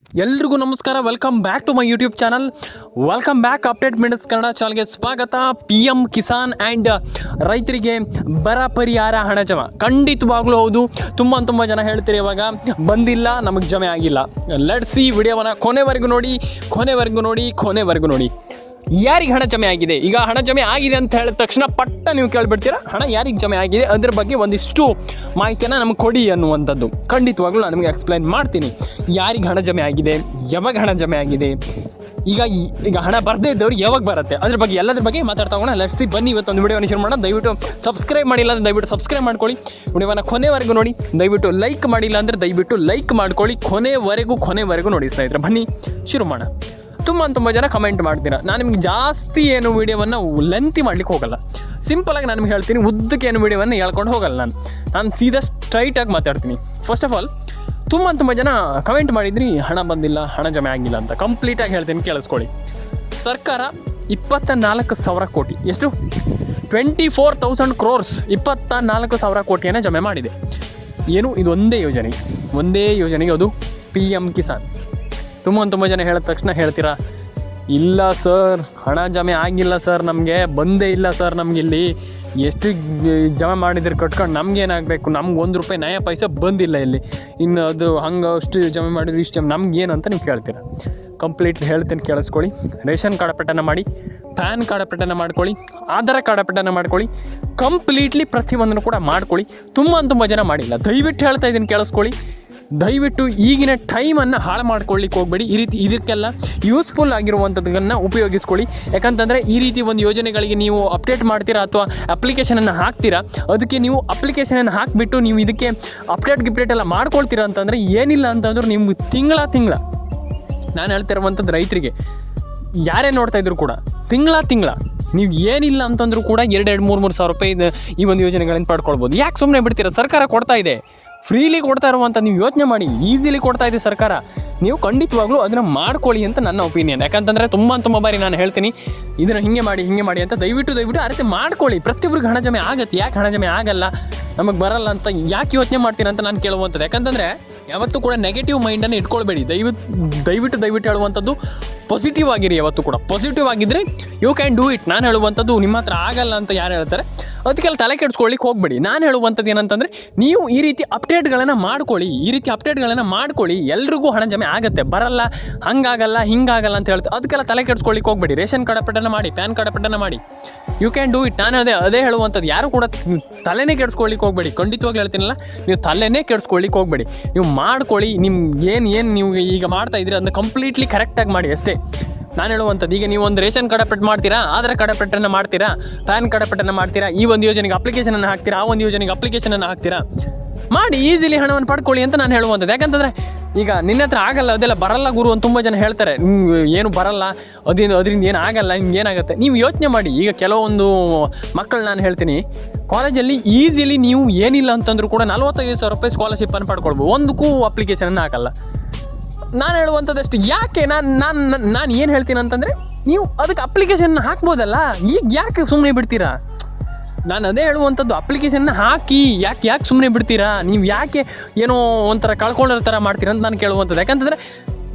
ಎಲ್ರಿಗೂ ನಮಸ್ಕಾರ. Welcome back to my YouTube channel. Welcome back update minutes Kannada ಚಾನಲ್ಗೆ ಸ್ವಾಗತ. PM ಕಿಸಾನ್ ಆ್ಯಂಡ್ ರೈತರಿಗೆ ಬರ ಪರಿಹಾರ ಹಣ ಜಮಾ ಖಂಡಿತವಾಗ್ಲೂ ಹೌದು. ತುಂಬ ಜನ ಹೇಳ್ತೀರಿ ಇವಾಗ ಬಂದಿಲ್ಲ, ನಮಗೆ ಜಮೆ ಆಗಿಲ್ಲ. ಲೆಟ್ಸ್ ಸಿ ವಿಡಿಯೋವನ್ನು ಕೊನೆವರೆಗೂ ನೋಡಿ. ಯಾರಿಗೆ ಹಣ ಜಮೆ ಆಗಿದೆ? ಈಗ ಹಣ ಜಮೆ ಆಗಿದೆ ಅಂತ ಹೇಳಿದ ತಕ್ಷಣ ಪಟ್ಟ ನೀವು ಕೇಳಿಬಿಡ್ತೀರಾ, ಹಣ ಯಾರಿಗೆ ಜಮೆ ಆಗಿದೆ ಅದ್ರ ಬಗ್ಗೆ ಒಂದಿಷ್ಟು ಮಾಹಿತಿಯನ್ನು ನಮಗೆ ಕೊಡಿ ಅನ್ನುವಂಥದ್ದು. ಖಂಡಿತವಾಗ್ಲೂ ನಾನು ನಿಮಗೆ ಎಕ್ಸ್ಪ್ಲೈನ್ ಮಾಡ್ತೀನಿ. ಯಾರಿಗೆ ಹಣ ಜಮೆ ಆಗಿದೆ, ಯಾವಾಗ ಹಣ ಜಮೆ ಆಗಿದೆ, ಈಗ ಹಣ ಬರದೇ ಇದ್ದವ್ರು ಯಾವಾಗ ಬರುತ್ತೆ, ಅದ್ರ ಬಗ್ಗೆ ಎಲ್ಲದ್ರ ಬಗ್ಗೆ ಮಾತಾಡ್ತಾ ಹೋಗೋಣ. ಲೆಟ್ಸ್ ಸಿ, ಬನ್ನಿ ಇವತ್ತೊಂದು ವಿಡಿಯೋನ ಶುರು ಮಾಡೋಣ. ದಯವಿಟ್ಟು ಸಬ್ಸ್ಕ್ರೈಬ್ ಮಾಡಿಲ್ಲ ಅಂದರೆ ದಯವಿಟ್ಟು ಸಬ್ಸ್ಕ್ರೈಬ್ ಮಾಡ್ಕೊಳ್ಳಿ. ವಿಡಿಯೋನ ಕೊನೆವರೆಗೂ ನೋಡಿ. ದಯವಿಟ್ಟು ಲೈಕ್ ಮಾಡಿಲ್ಲ ಅಂದರೆ ದಯವಿಟ್ಟು ಲೈಕ್ ಮಾಡ್ಕೊಳ್ಳಿ. ಕೊನೆವರೆಗೂ ನೋಡಿ ಸ್ನೇಹಿತರೆ. ಬನ್ನಿ ಶುರು ಮಾಡೋಣ. ತುಂಬ ಜನ ಕಮೆಂಟ್ ಮಾಡ್ತೀರಾ. ನಾನು ನಿಮಗೆ ಜಾಸ್ತಿ ಏನು ವೀಡಿಯೋವನ್ನು ಲೆಂತಿ ಮಾಡ್ಲಿಕ್ಕೆ ಹೋಗಲ್ಲ. ಸಿಂಪಲಾಗಿ ನಾನು ನಿಮ್ಗೆ ಹೇಳ್ತೀನಿ, ಉದ್ದಕ್ಕೆ ಏನು ವೀಡಿಯೋವನ್ನು ಹೇಳ್ಕೊಂಡು ಹೋಗಲ್ಲ. ನಾನು ಸೀದಾ ಸ್ಟ್ರೈಟಾಗಿ ಮಾತಾಡ್ತೀನಿ. ಫಸ್ಟ್ ಆಫ್ ಆಲ್ ತುಂಬ ಜನ ಕಮೆಂಟ್ ಮಾಡಿದ್ರಿ ಹಣ ಬಂದಿಲ್ಲ, ಹಣ ಜಮೆ ಆಗಿಲ್ಲ ಅಂತ. ಕಂಪ್ಲೀಟಾಗಿ ಹೇಳ್ತೀನಿ, ಕೇಳಿಸ್ಕೊಳ್ಳಿ. ಸರ್ಕಾರ 24,000 ಕೋಟಿ, ಎಷ್ಟು 24,000 crores, 24,000 ಕೋಟಿಯನ್ನು ಜಮೆ ಮಾಡಿದೆ. ಏನು ಇದು ಒಂದೇ ಯೋಜನೆಗೆ, ಅದು PM ಕಿಸಾನ್. ತುಂಬ ಜನ ಹೇಳಿದ ತಕ್ಷಣ ಹೇಳ್ತೀರಾ, ಇಲ್ಲ ಸರ್ ಹಣ ಜಮೆ ಆಗಿಲ್ಲ ಸರ್, ನಮಗೆ ಬಂದೇ ಇಲ್ಲ ಸರ್, ನಮಗಿಲ್ಲಿ ಎಷ್ಟು ಜಮೆ ಮಾಡಿದ್ರೆ ಕಟ್ಕೊಂಡು ನಮಗೇನಾಗಬೇಕು, ನಮ್ಗೆ ₹1 ನಯ ಪೈಸೆ ಬಂದಿಲ್ಲ ಇಲ್ಲಿ, ಇನ್ನು ಅದು ಹಂಗೆ ಅಷ್ಟು ಜಮೆ ಮಾಡಿದ್ರು ಇಷ್ಟು ನಮಗೇನು ಅಂತ ನೀವು ಕೇಳ್ತೀರಾ. ಕಂಪ್ಲೀಟ್ಲಿ ಹೇಳ್ತೀನಿ, ಕೇಳಿಸ್ಕೊಳ್ಳಿ. ರೇಷನ್ ಕಾರ್ಡ್ ಅಪ್ಡೇಟನ್ನು ಮಾಡಿ, ಪ್ಯಾನ್ ಕಾರ್ಡ್ ಅಪ್ಡೇಟನ್ನು ಮಾಡ್ಕೊಳ್ಳಿ, ಆಧಾರ್ ಕಾರ್ಡ್ ಅಪ್ಡೇಟನ್ನು ಮಾಡ್ಕೊಳ್ಳಿ. ಕಂಪ್ಲೀಟ್ಲಿ ಪ್ರತಿಯೊಂದನ್ನು ಕೂಡ ಮಾಡ್ಕೊಳ್ಳಿ. ತುಂಬ ಜನ ಮಾಡಿಲ್ಲ. ದಯವಿಟ್ಟು ಹೇಳ್ತಾ ಇದ್ದೀನಿ, ಕೇಳಿಸ್ಕೊಳ್ಳಿ. ದಯವಿಟ್ಟು ಈಗಿನ ಟೈಮನ್ನು ಹಾಳು ಮಾಡ್ಕೊಳ್ಳಿಕ್ಕೆ ಹೋಗಬೇಡಿ. ಈ ರೀತಿ ಇದಕ್ಕೆಲ್ಲ ಯೂಸ್ಫುಲ್ ಆಗಿರುವಂಥದ್ದನ್ನು ಉಪಯೋಗಿಸ್ಕೊಳ್ಳಿ. ಯಾಕಂತಂದರೆ ಈ ರೀತಿ ಒಂದು ಯೋಜನೆಗಳಿಗೆ ನೀವು ಅಪ್ಡೇಟ್ ಮಾಡ್ತೀರಾ ಅಥವಾ ಅಪ್ಲಿಕೇಶನನ್ನು ಹಾಕ್ತೀರಾ, ಅದಕ್ಕೆ ನೀವು ಅಪ್ಲಿಕೇಶನನ್ನು ಹಾಕಿಬಿಟ್ಟು ನೀವು ಇದಕ್ಕೆ ಗಿಪ್ಡೇಟ್ ಎಲ್ಲ ಮಾಡ್ಕೊಳ್ತೀರಾ ಅಂತಂದರೆ ಏನಿಲ್ಲ ಅಂತಂದ್ರೆ ನಿಮ್ಗೆ ತಿಂಗಳ ನಾನು ಹೇಳ್ತಿರುವಂಥದ್ದು ರೈತರಿಗೆ ಯಾರೇ ನೋಡ್ತಾ ಇದ್ರು ಕೂಡ ತಿಂಗಳ ನೀವು ಏನಿಲ್ಲ ಅಂತಂದ್ರೂ ಕೂಡ 2-3 ಸಾವಿರ ರೂಪಾಯಿ ಈ ಒಂದು ಯೋಜನೆಗಳಿಂದ ಪಡ್ಕೊಳ್ಬೋದು. ಯಾಕೆ ಸುಮ್ಮನೆ ಬಿಡ್ತೀರಾ? ಸರ್ಕಾರ ಕೊಡ್ತಾ ಇದೆ, ಫ್ರೀಲಿ ಕೊಡ್ತಾ ಇರುವಂಥ ನೀವು ಯೋಚನೆ ಮಾಡಿ. ಈಸಿಲಿ ಕೊಡ್ತಾ ಇದೆ ಸರ್ಕಾರ, ನೀವು ಖಂಡಿತವಾಗ್ಲೂ ಅದನ್ನು ಮಾಡ್ಕೊಳ್ಳಿ ಅಂತ ನನ್ನ ಒಪಿನಿಯನ್. ಯಾಕಂತಂದರೆ ತುಂಬ ಬಾರಿ ನಾನು ಹೇಳ್ತೀನಿ, ಇದನ್ನು ಹಿಂಗೆ ಮಾಡಿ ಅಂತ. ದಯವಿಟ್ಟು ಆ ರೀತಿ ಮಾಡ್ಕೊಳ್ಳಿ. ಪ್ರತಿಯೊಬ್ಬರಿಗೆ ಹಣ ಜಮೆ ಆಗುತ್ತೆ. ಯಾಕೆ ಹಣ ಜಮೆ ಆಗಲ್ಲ, ನಮಗೆ ಬರಲ್ಲ ಅಂತ ಯಾಕೆ ಯೋಚನೆ ಮಾಡ್ತೀರಾ ಅಂತ ನಾನು ಕೇಳುವಂಥದ್ದು. ಯಾಕಂತಂದರೆ ಯಾವತ್ತೂ ಕೂಡ ನೆಗೆಟಿವ್ ಮೈಂಡನ್ನು ಇಟ್ಕೊಳ್ಬೇಡಿ. ದಯವಿಟ್ಟು ಹೇಳುವಂಥದ್ದು ಪಾಸಿಟಿವ್ ಆಗಿರಿ. ಯಾವತ್ತೂ ಕೂಡ ಪಾಸಿಟಿವ್ ಆಗಿದ್ದರೆ ಯು ಕ್ಯಾನ್ ಡೂ ಇಟ್. ನಾನು ಹೇಳುವಂಥದ್ದು ನಿಮ್ಮ ಹತ್ರ ಆಗಲ್ಲ ಅಂತ ಯಾರು ಹೇಳ್ತಾರೆ ಅದಕ್ಕೆಲ್ಲ ತಲೆ ಕೆಡಿಸ್ಕೊಳ್ಳಿಕ್ಕೆ ಹೋಗಬೇಡಿ. ನಾನು ಹೇಳುವಂಥದ್ದು ಏನಂತಂದರೆ, ನೀವು ಈ ರೀತಿ ಅಪ್ಡೇಟ್ಗಳನ್ನು ಮಾಡ್ಕೊಳ್ಳಿ. ಎಲ್ರಿಗೂ ಹಣ ಜಮೆ ಆಗುತ್ತೆ. ಬರಲ್ಲ, ಹಂಗಾಗಲ್ಲ, ಹಿಂಗಾಗಲ್ಲ ಅಂತ ಹೇಳ್ತಾರೆ, ಅದಕ್ಕೆಲ್ಲ ತಲೆ ಕೆಡಿಸ್ಕೊಳ್ಳಿಕ್ಕೆ ಹೋಗಬೇಡಿ. ರೇಷನ್ ಕಾರ್ಡ್ ಅಪ್ಡೇಟನ್ನು ಮಾಡಿ, ಪ್ಯಾನ್ ಕಾರ್ಡ್ ಅಪ್ಡೇಟನ್ನು ಮಾಡಿ, ಯು ಕ್ಯಾನ್ ಡೂ ಇಟ್. ನಾನು ಅದೇ ಹೇಳುವಂಥದ್ದು. ಯಾರು ಕೂಡ ತಲೆನೇ ಕೆಡಿಸ್ಕೊಳ್ಳಿಕ್ಕೆ ಹೋಗಬೇಡಿ. ಖಂಡಿತವಾಗ್ಲೂ ಹೇಳ್ತೀನಲ್ಲ, ನೀವು ತಲೆನೇ ಕೆಡಿಸ್ಕೊಳ್ಳಿಕ್ಕೆ ಹೋಗಬೇಡಿ. ನೀವು ಮಾಡ್ಕೊಳ್ಳಿ. ನಿಮ್ಗೆ ಏನು ನೀವು ಈಗ ಮಾಡ್ತಾ ಇದ್ದೀರಿ ಅದನ್ನ ಕಂಪ್ಲೀಟ್ಲಿ ಕರೆಕ್ಟಾಗಿ ಮಾಡಿ ಅಷ್ಟೇ. ನಾನು ಹೇಳುವಂಥದ್ದು, ಈಗ ನೀವು ಒಂದು ರೇಷನ್ ಕಾರ್ಡ್ ಅಪ್ಡೇಟ್ ಮಾಡ್ತೀರಾ, ಆಧಾರ್ ಕಾರ್ಡ್ ಅಪ್ಡೇಟನ್ನು ಮಾಡ್ತೀರಾ, ಪ್ಯಾನ್ ಕಾರ್ಡ್ ಅಪ್ಡೇಟನ್ನು ಮಾಡ್ತೀರಾ, ಈ ಒಂದು ಯೋಜನೆಗೆ ಅಪ್ಲಿಕೇಶನನ್ನು ಹಾಕ್ತೀರಾ, ಆ ಒಂದು ಯೋಜನೆಗೆ ಅಪ್ಲಿಕೇಶನನ್ನು ಹಾಕ್ತೀರಾ, ಮಾಡಿ ಈಸಿಲಿ ಹಣವನ್ನು ಪಡ್ಕೊಳ್ಳಿ ಅಂತ ನಾನು ಹೇಳುವಂಥದ್ದು. ಯಾಕಂತಂದರೆ ಈಗ ನಿನ್ನ ಹತ್ರ ಆಗಲ್ಲ, ಅದೆಲ್ಲ ಬರಲ್ಲ ಗುರು ಅಂತ ತುಂಬ ಜನ ಹೇಳ್ತಾರೆ. ಏನು ಬರಲ್ಲ, ಅದರಿಂದ ಏನು ಆಗಲ್ಲ, ನಿಮ್ಗೆ ಏನಾಗುತ್ತೆ ನೀವು ಯೋಚನೆ ಮಾಡಿ. ಈಗ ಕೆಲವೊಂದು ಮಕ್ಕಳು ನಾನು ಹೇಳ್ತೀನಿ, ಕಾಲೇಜಲ್ಲಿ ಈಸಿಲಿ ನೀವು ಏನಿಲ್ಲ ಅಂತಂದ್ರೂ ಕೂಡ 45,000 ರೂಪಾಯಿ ಸ್ಕಾಲರ್ಶಿಪ್ಪನ್ನು ಪಡ್ಕೊಳ್ಬೋದು. ಒಂದಕ್ಕೂ ಅಪ್ಲಿಕೇಶನನ್ನು ಹಾಕಲ್ಲ. ನಾನು ಹೇಳುವಂಥದ್ದಷ್ಟು ಯಾಕೆ ನಾನು ಏನು ಹೇಳ್ತೀನಿ ಅಂತಂದರೆ, ನೀವು ಅದಕ್ಕೆ ಅಪ್ಲಿಕೇಶನ್ನ ಹಾಕ್ಬೋದಲ್ಲ, ಈಗ ಯಾಕೆ ಸುಮ್ಮನೆ ಬಿಡ್ತೀರಾ? ನಾನು ಅದೇ ಹೇಳುವಂಥದ್ದು, ಅಪ್ಲಿಕೇಶನ್ನ ಹಾಕಿ. ಯಾಕೆ ಸುಮ್ಮನೆ ಬಿಡ್ತೀರಾ? ನೀವು ಯಾಕೆ ಏನೋ ಒಂಥರ ಕಳ್ಕೊಳ್ಳೋ ಥರ ಮಾಡ್ತೀರಾ ಅಂತ ನಾನು ಕೇಳುವಂಥದ್ದು. ಯಾಕಂತಂದರೆ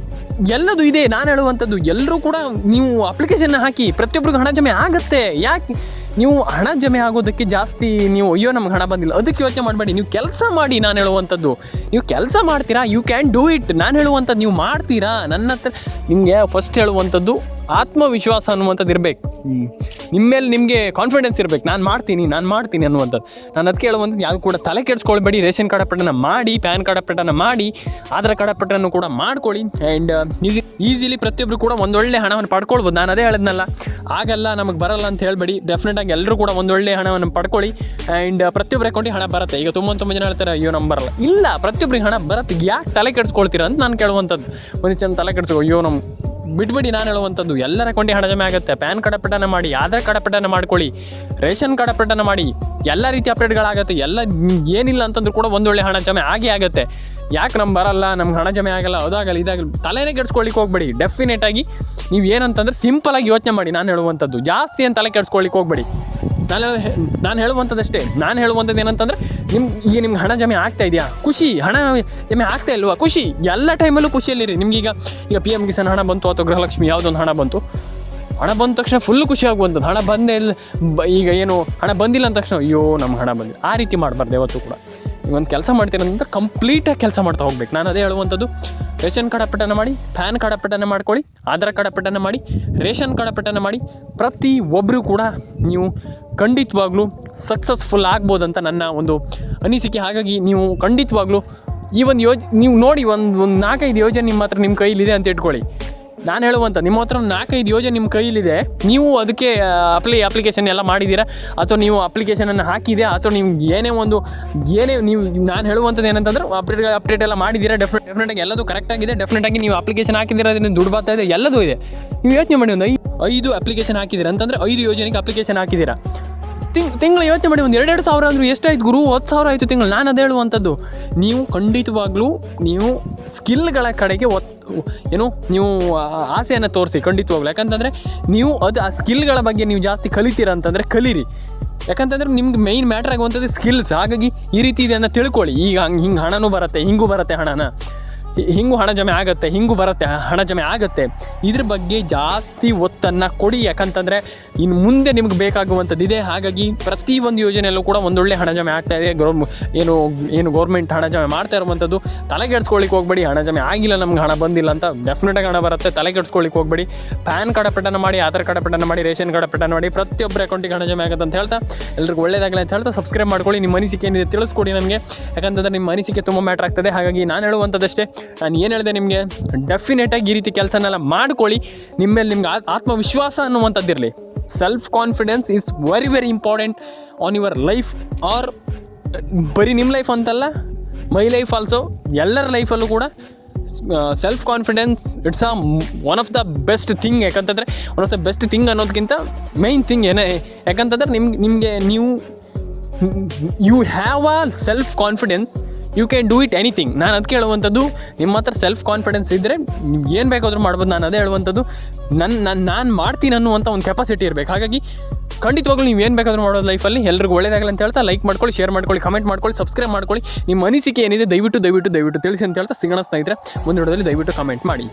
ಎಲ್ಲದು ಇದೆ. ನಾನು ಹೇಳುವಂಥದ್ದು, ಎಲ್ಲರೂ ಕೂಡ ನೀವು ಅಪ್ಲಿಕೇಶನ್ನ ಹಾಕಿ. ಪ್ರತಿಯೊಬ್ಬರಿಗೂ ಹಣ ಜಮೆ ಆಗುತ್ತೆ. ಯಾಕೆ ನೀವು ಹಣ ಜಮೆ ಆಗೋದಕ್ಕೆ ಜಾಸ್ತಿ ನೀವು ಅಯ್ಯೋ ನಮ್ಗೆ ಹಣ ಬಂದಿಲ್ಲ ಅದಕ್ಕೆ ಯೋಚನೆ ಮಾಡಬೇಡಿ. ನೀವು ಕೆಲಸ ಮಾಡಿ. ನಾನು ಹೇಳುವಂಥದ್ದು, ನೀವು ಕೆಲಸ ಮಾಡ್ತೀರಾ, ಯು ಕ್ಯಾನ್ ಡೂ ಇಟ್. ನಾನು ಹೇಳುವಂಥದ್ದು ನೀವು ಮಾಡ್ತೀರಾ. ನನ್ನ ಹತ್ರ ನಿಮಗೆ ಫಸ್ಟ್ ಹೇಳುವಂಥದ್ದು ಆತ್ಮವಿಶ್ವಾಸ ಅನ್ನುವಂಥದ್ದು ಇರಬೇಕು. ನಿಮ್ಮ ಮೇಲೆ ನಿಮಗೆ ಕಾನ್ಫಿಡೆನ್ಸ್ ಇರಬೇಕು. ನಾನು ಮಾಡ್ತೀನಿ ಅನ್ನುವಂಥದ್ದು. ನಾನು ಅದಕ್ಕೆ ಹೇಳುವಂಥದ್ದು, ಯಾವುದು ಕೂಡ ತಲೆ ಕೆಡಿಸ್ಕೊಳ್ಬೇಡಿ. ರೇಷನ್ ಕಾರ್ಡ್ ಅಪ್ಡೇಟನ್ನು ಮಾಡಿ, ಪ್ಯಾನ್ ಕಾರ್ಡ್ ಅಪ್ಡೇಟನ್ನು ಮಾಡಿ, ಆಧಾರ್ ಕಾರ್ಡ್ ಅಪ್ಡೇಟನ್ನು ಕೂಡ ಮಾಡ್ಕೊಳ್ಳಿ. ಆ್ಯಂಡ್ ಈಸಿಲಿ ಪ್ರತಿಯೊಬ್ಬರು ಕೂಡ ಒಂದೊಳ್ಳೆ ಹಣವನ್ನು ಪಡ್ಕೊಳ್ಬೋದು. ನಾನು ಅದೇ ಹೇಳಿದ್ನಲ್ಲ, ಆಗಲ್ಲ, ನಮಗೆ ಬರಲ್ಲ ಅಂತ ಹೇಳಬೇಡಿ. ಡೆಫಿನೆಟಾಗಿ ಎಲ್ಲರೂ ಕೂಡ ಒಂದೊಳ್ಳೆ ಹಣವನ್ನು ಪಡ್ಕೊಳ್ಳಿ. ಆ್ಯಂಡ್ ಪ್ರತಿಯೊಬ್ಬರ ಅಕೌಂಟಿಗೆ ಹಣ ಬರುತ್ತೆ. ಈಗ ತುಂಬ ಜನ ಹೇಳ್ತಾರೆ, ಅಯ್ಯೋ ನಮ್ಗೆ ಬರಲ್ಲ. ಇಲ್ಲ, ಪ್ರತಿಯೊಬ್ಬರಿಗೆ ಹಣ ಬರುತ್ತೆ. ಯಾಕೆ ತಲೆ ಕೆಡಿಸ್ಕೊಳ್ತೀರಾ ಅಂತ ನಾನು ಕೇಳುವಂಥದ್ದು. ಒಂದಿಷ್ಟು ಜನ ತಲೆ ಕೆಡಿಸ್ಕೊ, ಅಯ್ಯೋ ಬಿಟ್ಬಿಡಿ. ನಾನು ಹೇಳುವಂಥದ್ದು, ಎಲ್ಲರ ಅಕೌಂಟಿಗೆ ಹಣ ಜಮೆ ಆಗುತ್ತೆ. ಪ್ಯಾನ್ ಕಾರ್ಡ್ ಅಪ್ಡೇಟನ್ನು ಮಾಡಿ, ಆಧಾರ್ ಕಾರ್ಡ್ ಅಪ್ಡೇಟನ್ನು ಮಾಡ್ಕೊಳ್ಳಿ, ರೇಷನ್ ಕಾರ್ಡ್ ಅಪ್ಡೇಟನ್ನು ಮಾಡಿ, ಎಲ್ಲ ರೀತಿ ಅಪ್ಡೇಟ್ಗಳಾಗುತ್ತೆ. ಎಲ್ಲ ಏನಿಲ್ಲ ಅಂತಂದ್ರೂ ಕೂಡ ಒಂದೊಳ್ಳೆ ಹಣ ಜಮೆ ಆಗುತ್ತೆ. ಯಾಕೆ ನಮ್ಗೆ ಬರಲ್ಲ, ನಮ್ಗೆ ಹಣ ಜಮೆ ಆಗಲ್ಲ, ಅದಾಗಲ್ಲ, ಇದಾಗಲ್ಲ, ತಲೆನೇ ಕೆಡಿಸ್ಕೊಳ್ಳಿಕ್ಕೆ ಹೋಗಬೇಡಿ. ಡೆಫಿನೆಟಾಗಿ ನೀವು ಏನಂತಂದ್ರೆ ಸಿಂಪಲಾಗಿ ಯೋಚನೆ ಮಾಡಿ. ನಾನು ಹೇಳುವಂಥದ್ದು ಜಾಸ್ತಿ ಏನು ತಲೆ ಕೆಡಿಸ್ಕೊಳ್ಳಿಕ್ಕೆ ಹೋಗಬೇಡಿ. ನಾನು ಹೇಳುವಂಥದ್ದಷ್ಟೇ. ನಾನು ಹೇಳುವಂಥದ್ದು ಏನಂತಂದರೆ ನಿಮ್ಗೆ ಹಣ ಜಮೆ ಆಗ್ತಾ ಇದೆಯಾ, ಖುಷಿ. ಹಣ ಜಮೆ ಆಗ್ತಾ ಇಲ್ವಾ, ಖುಷಿ. ಎಲ್ಲ ಟೈಮಲ್ಲೂ ಖುಷಿಯಲ್ಲಿರಿ. ನಿಮ್ಗೀಗ PM ಕಿಸಾನ್ ಹಣ ಬಂತು ಅಥವಾ ಗೃಹಲಕ್ಷ್ಮಿ ಯಾವುದೊಂದು ಹಣ ಬಂತು, ಹಣ ಬಂದ ತಕ್ಷಣ ಫುಲ್ಲು ಖುಷಿ ಆಗುವಂಥದ್ದು. ಹಣ ಬಂದೇ ಇಲ್ಲ, ಈಗ ಏನು ಹಣ ಬಂದಿಲ್ಲ ಅಂದ ತಕ್ಷಣ ಅಯ್ಯೋ ನಮ್ಮ ಹಣ ಬಂದಿಲ್ಲ, ಆ ರೀತಿ ಮಾಡಬಾರ್ದು ಯಾವತ್ತೂ ಕೂಡ. ಒಂದು ಕೆಲಸ ಮಾಡ್ತೀರಂತ ಕಂಪ್ಲೀಟಾಗಿ ಕೆಲಸ ಮಾಡ್ತಾ ಹೋಗ್ಬೇಕು. ನಾನು ಅದೇ ಹೇಳುವಂಥದ್ದು, ರೇಷನ್ ಕಾರ್ಡ್ ಅಪ್ಡೇಟನ್ನು ಮಾಡಿ, ಪ್ಯಾನ್ ಕಾರ್ಡ್ ಅಪ್ಡೇಟನ್ನು ಮಾಡ್ಕೊಳ್ಳಿ, ಆಧಾರ್ ಕಾರ್ಡ್ ಅಪ್ಡೇಟನ್ನು ಮಾಡಿ, ರೇಷನ್ ಕಾರ್ಡ್ ಅಪ್ಡೇಟನ್ನು ಮಾಡಿ. ಪ್ರತಿ ಒಬ್ಬರು ಕೂಡ ನೀವು ಖಂಡಿತವಾಗ್ಲೂ ಸಕ್ಸಸ್ಫುಲ್ ಆಗ್ಬೋದಂತ ನನ್ನ ಒಂದು ಅನಿಸಿಕೆ. ಹಾಗಾಗಿ ನೀವು ಖಂಡಿತವಾಗ್ಲೂ ಈ ಒಂದು ನೀವು ನೋಡಿ, ಒಂದು 4-5 ಯೋಜನೆ ನಿಮ್ಮ ಕೈಲಿದೆ ಅಂತ ಇಟ್ಕೊಳ್ಳಿ. ನಾನು ಹೇಳುವಂಥ ನಿಮ್ಮ ಹತ್ರ 4-5 ಯೋಜನೆ ನಿಮ್ಮ ಕೈಲಿದೆ, ನೀವು ಅದಕ್ಕೆ ಅಪ್ಲಿಕೇಶನ್ ಎಲ್ಲ ಮಾಡಿದ್ದೀರಾ, ಅಥವಾ ನೀವು ಅಪ್ಲಿಕೇಶನನ್ನು ಹಾಕಿದೆ, ಅಥವಾ ನೀವು ನೀವು ನಾನು ಹೇಳುವಂಥದ್ದು ಏನಂತಂದ್ರೆ ಅಪ್ಡೇಟ್ ಎಲ್ಲ ಮಾಡಿದ್ದೀರಾ, ಡೆಫಿನೆಟಾಗಿ ಎಲ್ಲದೂ ಕರೆಕ್ಟಾಗಿದೆ. ಡೆಫಿನೆಟಾಗಿ ನೀವು ಅಪ್ಲಿಕೇಶನ್ ಹಾಕಿದ್ದೀರಾ, ಅದರಿಂದ ದುಡ್ಡು ಬರ್ತಾ ಇದೆ, ಎಲ್ಲದೂ ಇದೆ. ನೀವು ಯೋಚನೆ ಮಾಡಿ, ಒಂದು 5 ಅಪ್ಲಿಕೇಶನ್ ಹಾಕಿದ್ದೀರಾ ಅಂತಂದರೆ 5 ಯೋಜನೆಗೆ ಅಪ್ಲಿಕೇಶನ್ ಹಾಕಿದ್ದೀರಾ. ತಿಂಗಳು ಯೋಚನೆ ಮಾಡಿ, ಒಂದು 2-2 ಸಾವಿರ ಅಂದರೂ ಎಷ್ಟಾಯ್ತು ಗುರು, 10,000 ಆಯಿತು ತಿಂಗಳು. ನಾನು ಅದೇ ಹೇಳುವಂಥದ್ದು, ನೀವು ಖಂಡಿತವಾಗ್ಲೂ ನೀವು ಸ್ಕಿಲ್ಗಳ ಕಡೆಗೆ ನೀವು ಆಸೆಯನ್ನು ತೋರಿಸಿ ಖಂಡಿತವಾಗ್ಲು. ಯಾಕಂತಂದರೆ ನೀವು ಆ ಸ್ಕಿಲ್ಗಳ ಬಗ್ಗೆ ನೀವು ಜಾಸ್ತಿ ಕಲಿತೀರ ಅಂತಂದರೆ ಕಲೀರಿ. ಯಾಕಂತಂದರೆ ನಿಮ್ಗೆ ಮೇಯ್ನ್ ಮ್ಯಾಟ್ರ್ ಆಗುವಂಥದ್ದು ಸ್ಕಿಲ್ಸ್. ಹಾಗಾಗಿ ಈ ರೀತಿ ಇದನ್ನು ತಿಳ್ಕೊಳ್ಳಿ. ಈಗ ಹಿಂಗೆ ಹಣನೂ ಬರುತ್ತೆ, ಹಿಂಗೂ ಬರುತ್ತೆ ಹಣನ, ಹಿಂಗೂ ಹಣ ಜಮೆ ಆಗುತ್ತೆ, ಹಿಂಗೂ ಬರುತ್ತೆ ಹಣ ಜಮೆ ಆಗುತ್ತೆ. ಇದ್ರ ಬಗ್ಗೆ ಜಾಸ್ತಿ ಒತ್ತನ್ನು ಕೊಡಿ. ಯಾಕಂತಂದರೆ ಇನ್ನು ಮುಂದೆ ನಿಮ್ಗೆ ಬೇಕಾಗುವಂಥದ್ದು ಇದೆ. ಹಾಗಾಗಿ ಪ್ರತಿಯೊಂದು ಯೋಜನೆಯಲ್ಲೂ ಕೂಡ ಒಂದೊಳ್ಳೆ ಹಣ ಜಮೆ ಆಗ್ತಾಯಿದೆ. ಏನು ಗೌರ್ಮೆಂಟ್ ಹಣ ಜಮೆ ಮಾಡ್ತಾ ಇರುವಂಥದ್ದು. ತಲೆಗೆಡ್ಸ್ಕೊಳ್ಳಿಕ್ಕೆ ಹೋಗ್ಬೇಡಿ, ಹಣ ಜಮೆ ಆಗಿಲ್ಲ, ನಮ್ಗೆ ಹಣ ಬಂದಿಲ್ಲ ಅಂತ. ಡೆಫಿನೆಟಾಗಿ ಹಣ ಬರುತ್ತೆ, ತಲೆಗೆಡ್ಸ್ಕೊಳ್ಳಿಕ್ಕೆ ಹೋಗ್ಬೇಡಿ. ಪ್ಯಾನ್ ಕಾರ್ಡ್ ಅಪ್ಡೇಟನ್ನು ಮಾಡಿ, ಆಧಾರ್ ಕಾರ್ಡ್ ಅಪ್ಡೇಟನ್ನು ಮಾಡಿ, ರೇಷನ್ ಕಾರ್ಡ್ ಅಪ್ಡೇಟನ್ನು ಮಾಡಿ. ಪ್ರತಿಯೊಬ್ಬರ ಅಕೌಂಟಿಗೆ ಹಣ ಜಮೆ ಆಗುತ್ತೆ ಅಂತ ಹೇಳ್ತಾ ಎಲ್ರಿಗೂ ಒಳ್ಳೆಯದಾಗಲಿ ಅಂತ ಹೇಳ್ತಾ ಸಬ್ಸ್ಕ್ರೈಬ್ ಮಾಡ್ಕೊಳ್ಳಿ. ನಿಮ್ಮ ಅನಿಸಿಕೆ ಏನಿದೆ ತಿಳಿಸ್ಕೊಡಿ ನನಗೆ. ಯಾಕಂತಂದರೆ ನಿಮ್ಮ ಅನಿಸಿಕೆ ತುಂಬ ಮ್ಯಾಟ್ರ್ ಆಗ್ತದೆ. ಹಾಗಾಗಿ ನಾನು ಹೇಳುವಂಥದ್ದಷ್ಟೇ, ನಾನು ಏನು ಹೇಳಿದೆ ನಿಮಗೆ, ಡೆಫಿನೆಟಾಗಿ ಈ ರೀತಿ ಕೆಲಸನೆಲ್ಲ ಮಾಡ್ಕೊಳ್ಳಿ. ನಿಮ್ಮಲ್ಲಿ ನಿಮ್ಗೆ ಆತ್ಮವಿಶ್ವಾಸ ಅನ್ನುವಂಥದ್ದಿರಲಿ. Self confidence is very very important on your life. Or ಬರೀ ನಿಮ್ಮ ಲೈಫ್ ಅಂತಲ್ಲ, ಮೈ ಲೈಫ್ ಆಲ್ಸೋ. ಎಲ್ಲರ ಲೈಫಲ್ಲೂ ಕೂಡ self confidence it's one of the best thing. ಯಾಕಂತಂದರೆ one of the best thing ಅನ್ನೋದಕ್ಕಿಂತ ಮೈನ್ ಥಿಂಗ್ ಏನೇ, ಯಾಕಂತಂದರೆ ನಿಮಗೆ you have a self confidence, you can do it anything. ನಾನು ಅದಕ್ಕೆ ಹೇಳುವಂಥದ್ದು, ನಿಮ್ಮ ಹತ್ರ ಸೆಲ್ಫ್ ಕಾನ್ಫಿಡೆನ್ಸ್ ಇದ್ದರೆ ನೀವು ಏನು ಬೇಕಾದರೂ ಮಾಡ್ಬೋದು. ನಾನು ಅದೇ ಹೇಳುವಂಥದ್ದು, ನಾನು ಮಾಡ್ತೀನಿ ಅನ್ನುವಂಥ ಒಂದು ಕೆಪಾಸಿಟಿ ಇರಬೇಕು. ಹಾಗಾಗಿ ಖಂಡಿತವಾಗ್ಲೂ ನೀವು ಏನು ಬೇಕಾದರೂ ಮಾಡೋದು ಲೈಫಲ್ಲಿ. ಎಲ್ರಿಗೂ ಒಳ್ಳೆಯದಾಗಲಿ ಅಂತ ಹೇಳ್ತಾ ಲೈಕ್ ಮಾಡ್ಕೊಳ್ಳಿ, ಶೇರ್ ಮಾಡ್ಕೊಳ್ಳಿ, ಕಮೆಂಟ್ ಮಾಡ್ಕೊಳ್ಳಿ, ಸಬ್ಸ್ಕ್ರೈಬ್ ಮಾಡ್ಕೊಳ್ಳಿ. ನಿಮ್ಮ ಅನಿಸಿಕೆ ಏನಿದೆ ದಯವಿಟ್ಟು ತಿಳಿಸಿ ಅಂತ ಹೇಳ್ತಾ ಸಿಗೋಣ ಸ್ನೇಹಿತರೆ. ಮುಂದಿನ ವಿಡಿಯೋದಲ್ಲಿ ದಯವಿಟ್ಟು ಕಮೆಂಟ್ ಮಾಡಿ.